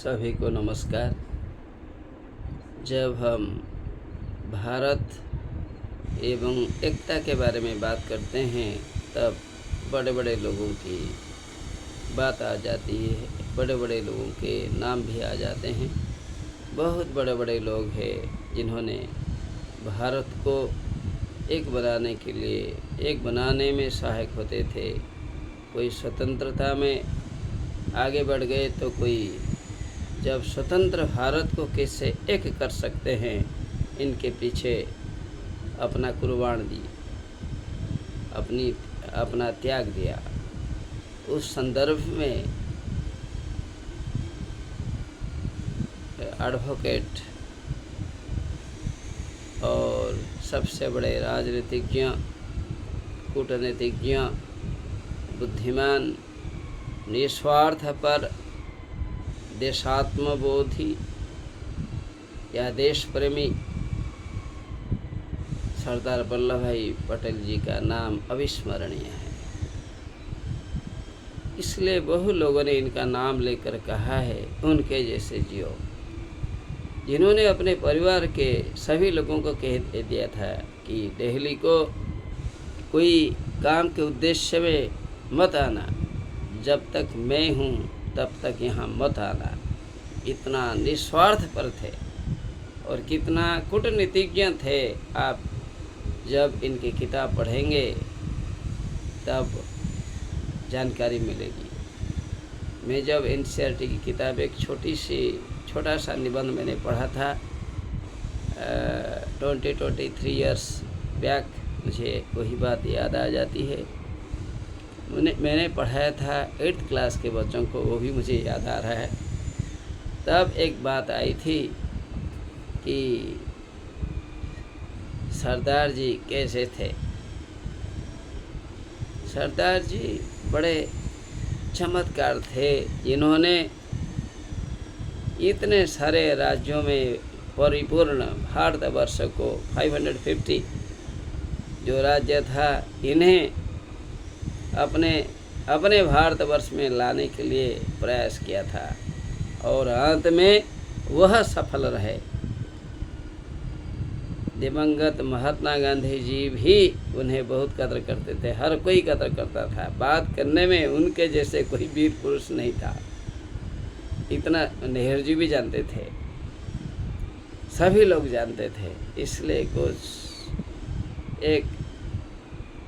सभी को नमस्कार। जब हम भारत एवं एकता के बारे में बात करते हैं तब बड़े बड़े लोगों की बात आ जाती है, बड़े बड़े लोगों के नाम भी आ जाते हैं। बहुत बड़े बड़े लोग हैं जिन्होंने भारत को एक बनाने के लिए, एक बनाने में सहायक होते थे। कोई स्वतंत्रता में आगे बढ़ गए तो कोई जब स्वतंत्र भारत को कैसे एक कर सकते हैं, इनके पीछे अपना कुर्बान दी, अपना त्याग दिया। उस संदर्भ में एडवोकेट और सबसे बड़े राजनीतिज्ञ, कूटनीतिज्ञ, बुद्धिमान, निस्वार्थ पर देशात्मबोधी या देश प्रेमी सरदार वल्लभ भाई पटेल जी का नाम अविस्मरणीय है। इसलिए बहु लोगों ने इनका नाम लेकर कहा है, उनके जैसे जियो, जिन्होंने अपने परिवार के सभी लोगों को कह दिया था कि दिल्ली को कोई काम के उद्देश्य में मत आना, जब तक मैं हूँ तब तक यहाँ मत आना। इतना निस्वार्थ पर थे और कितना कूटनीतिज्ञ थे। आप जब इनकी किताब पढ़ेंगे तब जानकारी मिलेगी। मैं जब एनसीईआरटी की किताब, एक छोटा सा निबंध मैंने पढ़ा था 23 ईयर्स बैक, मुझे वही बात याद आ जाती है। मैंने पढ़ाया था 8th क्लास के बच्चों को, वो भी मुझे याद आ रहा है। तब एक बात आई थी कि सरदार जी कैसे थे। सरदार जी बड़े चमत्कार थे, जिन्होंने इतने सारे राज्यों में परिपूर्ण भारतवर्ष को 550 जो राज्य था, इन्हें अपने भारतवर्ष में लाने के लिए प्रयास किया था और अंत में वह सफल रहे। दिवंगत महात्मा गांधी जी भी उन्हें बहुत कदर करते थे, हर कोई कदर करता था। बात करने में उनके जैसे कोई वीर पुरुष नहीं था, इतना नेहरू जी भी जानते थे, सभी लोग जानते थे। इसलिए कुछ एक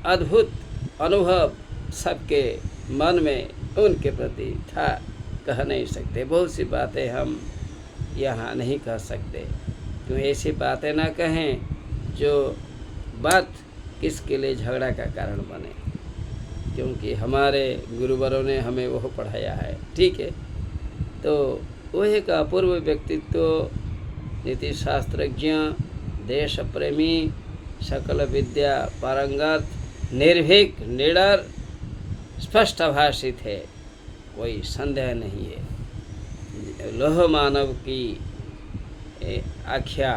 अद्भुत अनुभव सबके मन में उनके प्रति था, कह नहीं सकते। बहुत सी बातें हम यहाँ नहीं कह सकते, क्यों ऐसी बातें ना कहें जो बात किसके लिए झगड़ा का कारण बने, क्योंकि हमारे गुरुवरों ने हमें वो पढ़ाया है। ठीक है, तो वो एक अपूर्व व्यक्तित्व, नीति शास्त्रज्ञ, देश प्रेमी, सकल विद्या पारंगत, निर्भीक, निडर, स्पष्टभाषी थे, कोई संदेह नहीं है। लौह मानव की आख्या,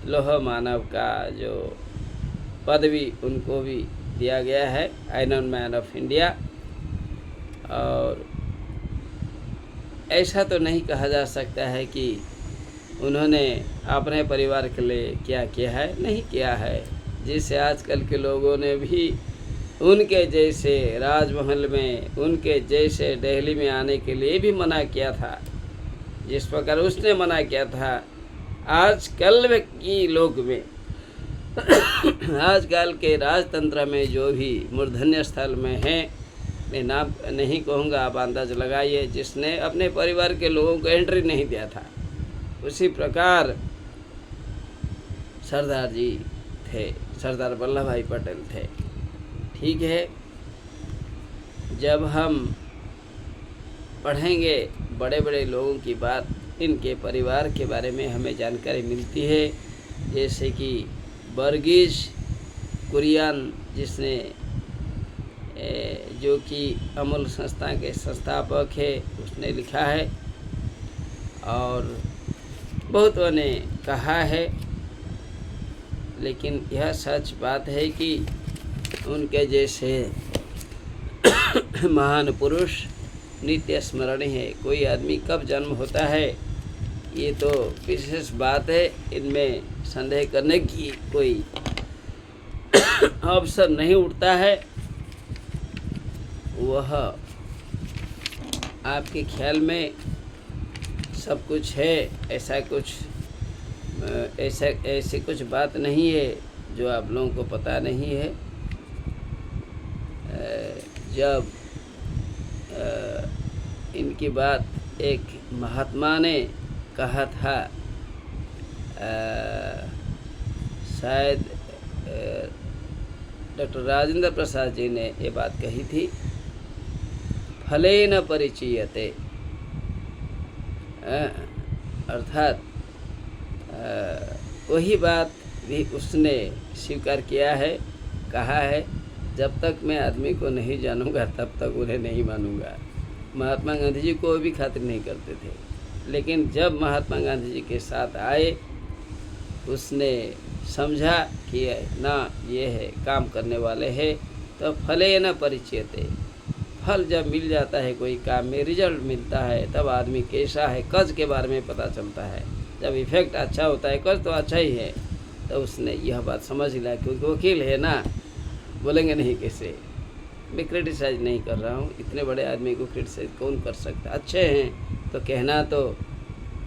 लौह मानव का जो पदवी उनको भी दिया गया है, आयरन मैन ऑफ इंडिया। और ऐसा तो नहीं कहा जा सकता है कि उन्होंने अपने परिवार के लिए क्या किया है, नहीं किया है। जिसे आजकल के लोगों ने भी उनके जैसे राजमहल में, उनके जैसे दिल्ली में आने के लिए भी मना किया था, जिस प्रकार उसने मना किया था। आजकल की लोग में आजकल के राजतंत्र में जो भी मूर्धन्य स्थल में हैं, मैं नाम नहीं कहूँगा, आप अंदाज लगाइए, जिसने अपने परिवार के लोगों को एंट्री नहीं दिया था, उसी प्रकार सरदार जी थे, सरदार वल्लभ भाई पटेल थे। ठीक है, जब हम पढ़ेंगे बड़े बड़े लोगों की बात, इनके परिवार के बारे में हमें जानकारी मिलती है। जैसे कि वर्गीज कुरियन, जिसने जो कि अमूल संस्था के संस्थापक है, उसने लिखा है और बहुतों ने कहा है। लेकिन यह सच बात है कि उनके जैसे महान पुरुष नित्य स्मरण है। कोई आदमी कब जन्म होता है ये तो विशेष बात है, इनमें संदेह करने की कोई अवसर नहीं उठता है। वह आपके ख्याल में सब कुछ है, ऐसे कुछ बात नहीं है जो आप लोगों को पता नहीं है। जब इनकी बात एक महात्मा ने कहा था, शायद डॉक्टर राजेंद्र प्रसाद जी ने ये बात कही थी, फले न परिचयते, अर्थात वही बात भी उसने स्वीकार किया है, कहा है, जब तक मैं आदमी को नहीं जानूंगा तब तक उन्हें नहीं मानूंगा। महात्मा गांधी जी को भी खातिर नहीं करते थे, लेकिन जब महात्मा गांधी जी के साथ आए उसने समझा कि ना ये है काम करने वाले हैं, तो फले न परिचयते, फल जब मिल जाता है कोई काम में, रिजल्ट मिलता है, तब आदमी कैसा है कज के बारे में पता चलता है। जब इफेक्ट अच्छा होता है, कज तो अच्छा ही है, तो उसने यह बात समझ लिया, क्योंकि वकील है ना, बोलेंगे नहीं कैसे। मैं क्रिटिसाइज नहीं कर रहा हूँ, इतने बड़े आदमी को क्रिटिसाइज कौन कर सकता। अच्छे हैं तो कहना तो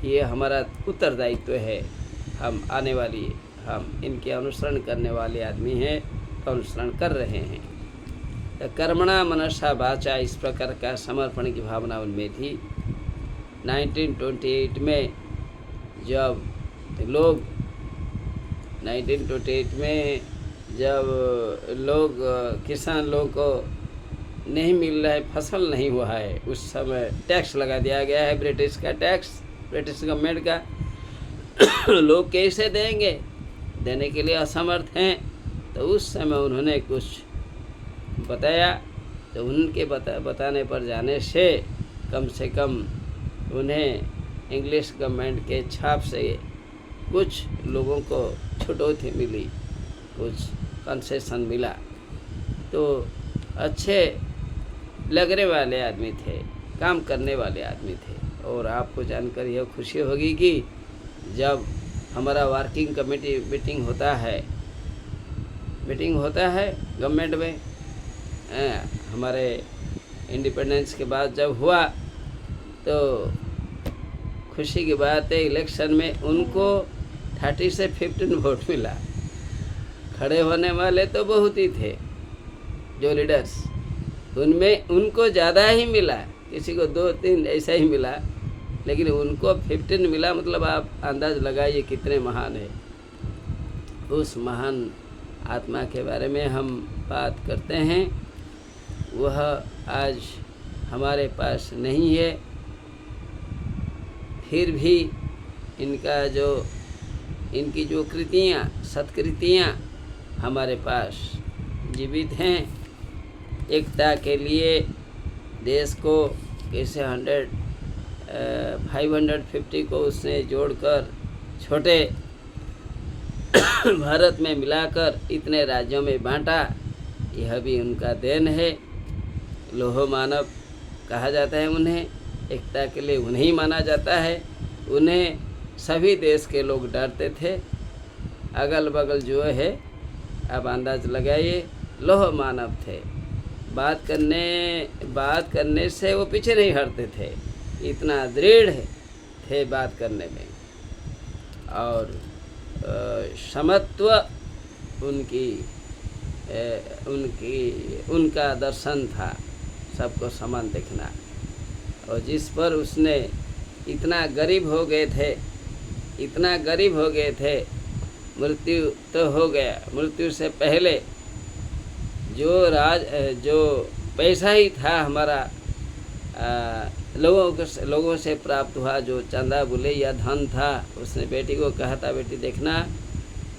ये हमारा उत्तरदायित्व है। हम इनके अनुसरण करने वाले आदमी हैं, तो अनुसरण कर रहे हैं। तो कर्मणा मनसा वाचा, इस प्रकार का समर्पण की भावना उनमें थी। 1928 में जब लोग किसान लोगों को नहीं मिल रहा है, फसल नहीं हुआ है, उस समय टैक्स लगा दिया गया है, ब्रिटिश का टैक्स, ब्रिटिश गवर्नमेंट का। लोग कैसे देंगे, देने के लिए असमर्थ हैं। तो उस समय उन्होंने कुछ बताया, तो उनके बताने पर जाने से कम उन्हें इंग्लिश गवर्नमेंट के छाप से कुछ लोगों को छुटौती मिली, कुछ कंसेशन मिला। तो अच्छे लगने वाले आदमी थे, काम करने वाले आदमी थे। और आपको जानकर यह खुशी होगी कि जब हमारा वर्किंग कमेटी मीटिंग होता है गवर्नमेंट में, हमारे इंडिपेंडेंस के बाद जब हुआ, तो खुशी की बात है, इलेक्शन में उनको 30 से 15 वोट मिला। खड़े होने वाले तो बहुत ही थे जो लीडर्स, उनमें उनको ज़्यादा ही मिला, किसी को 2-3 ऐसा ही मिला, लेकिन उनको 15 मिला। मतलब आप अंदाज लगाइए कितने महान है। उस महान आत्मा के बारे में हम बात करते हैं, वह आज हमारे पास नहीं है, फिर भी इनकी जो कृतियाँ, सत्कृतियाँ हमारे पास जीवित हैं। एकता के लिए देश को कैसे 550 को उसने जोड़कर छोटे भारत में मिलाकर इतने राज्यों में बांटा, यह भी उनका देन है। लोह मानव कहा जाता है उन्हें, एकता के लिए उन्हें ही माना जाता है। उन्हें सभी देश के लोग डरते थे, अगल बगल जो है अब अंदाज लगाइए, लोह मानव थे। बात करने से वो पीछे नहीं हटते थे, इतना दृढ़ थे बात करने में। और समत्व उनका दर्शन था, सबको समान देखना। और जिस पर उसने इतना गरीब हो गए थे, मृत्यु तो हो गया, मृत्यु से पहले जो पैसा ही था हमारा लोगों से प्राप्त हुआ, जो चंदा बोले या धन था, उसने बेटी को कहा था, बेटी देखना,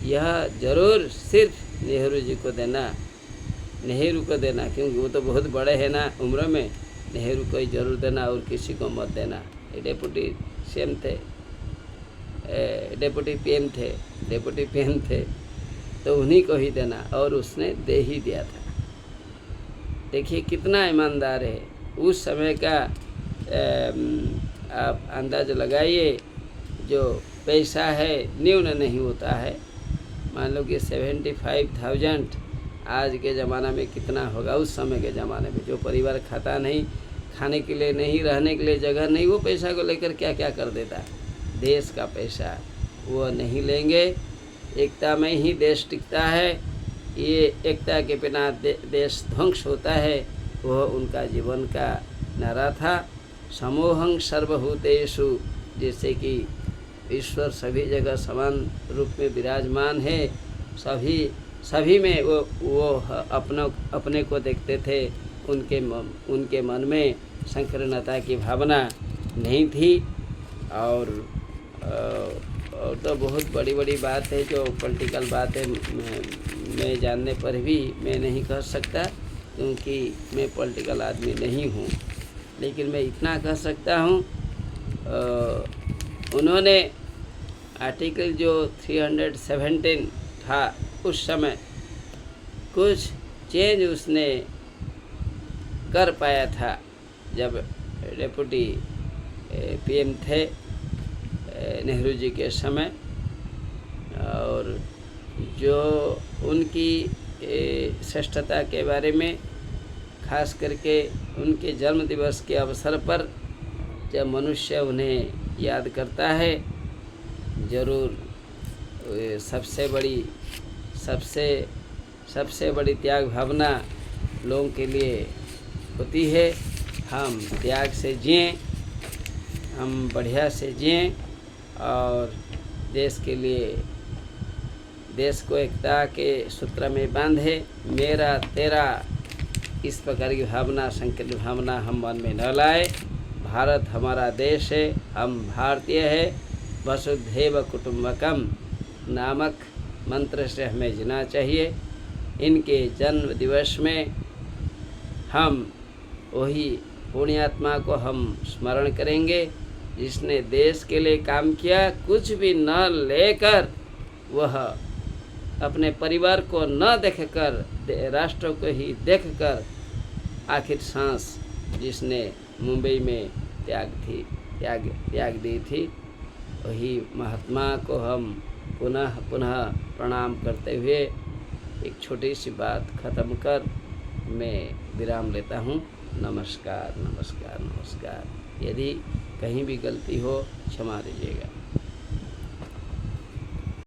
यह जरूर सिर्फ नेहरू जी को देना, क्योंकि वो तो बहुत बड़े हैं ना उम्र में, नेहरू को ही जरूर देना और किसी को मत देना। डेपुटी सीएम थे, डेपुटी पीएम थे, तो उन्हीं को ही देना, और उसने दे ही दिया था। देखिए कितना ईमानदार है। उस समय का आप अंदाज़ लगाइए, जो पैसा है न्यून नहीं होता है। मान लो कि 75,000 आज के ज़माना में कितना होगा, उस समय के ज़माने में जो परिवार खाता नहीं, खाने के लिए नहीं, रहने के लिए जगह नहीं, वो पैसा को लेकर क्या क्या कर देता है। देश का पैसा वो नहीं लेंगे। एकता में ही देश टिकता है। ये एकता के बिना देश ध्वंस होता है। वह उनका जीवन का नारा था। समोहं सर्वभूतेषु, जैसे कि ईश्वर सभी जगह समान रूप में विराजमान है। सभी में वो अपने को देखते थे। उनके मन में संकीर्णता की भावना नहीं थी। और तो बहुत बड़ी बड़ी बात है, जो पॉलिटिकल बात है मैं जानने पर भी मैं नहीं कह सकता, क्योंकि मैं पॉलिटिकल आदमी नहीं हूँ। लेकिन मैं इतना कह सकता हूँ, उन्होंने आर्टिकल जो 317 था उस समय कुछ चेंज उसने कर पाया था जब डेप्यूटी पीएम थे नेहरू जी के समय। और जो उनकी श्रेष्ठता के बारे में, खास करके उनके जन्म दिवस के अवसर पर जब मनुष्य उन्हें याद करता है, ज़रूर सबसे बड़ी त्याग भावना लोगों के लिए होती है। हम त्याग से जिएं, हम बढ़िया से जिएं और देश के लिए, देश को एकता के सूत्र में बांधे। मेरा तेरा इस प्रकार की भावना, संकीर्ण भावना हम मन में न लाए। भारत हमारा देश है, हम भारतीय है। वसुधैव कुटुम्बकम नामक मंत्र से हमें जीना चाहिए। इनके जन्म दिवस में हम वही पुण्यात्मा को हम स्मरण करेंगे जिसने देश के लिए काम किया, कुछ भी न लेकर, वह अपने परिवार को न देखकर, राष्ट्र को ही देखकर आखिर सांस जिसने मुंबई में त्याग दी थी, वही महात्मा को हम पुनः प्रणाम करते हुए एक छोटी सी बात ख़त्म कर मैं विराम लेता हूँ। नमस्कार नमस्कार नमस्कार। यदि कहीं भी गलती हो क्षमा दीजिएगा।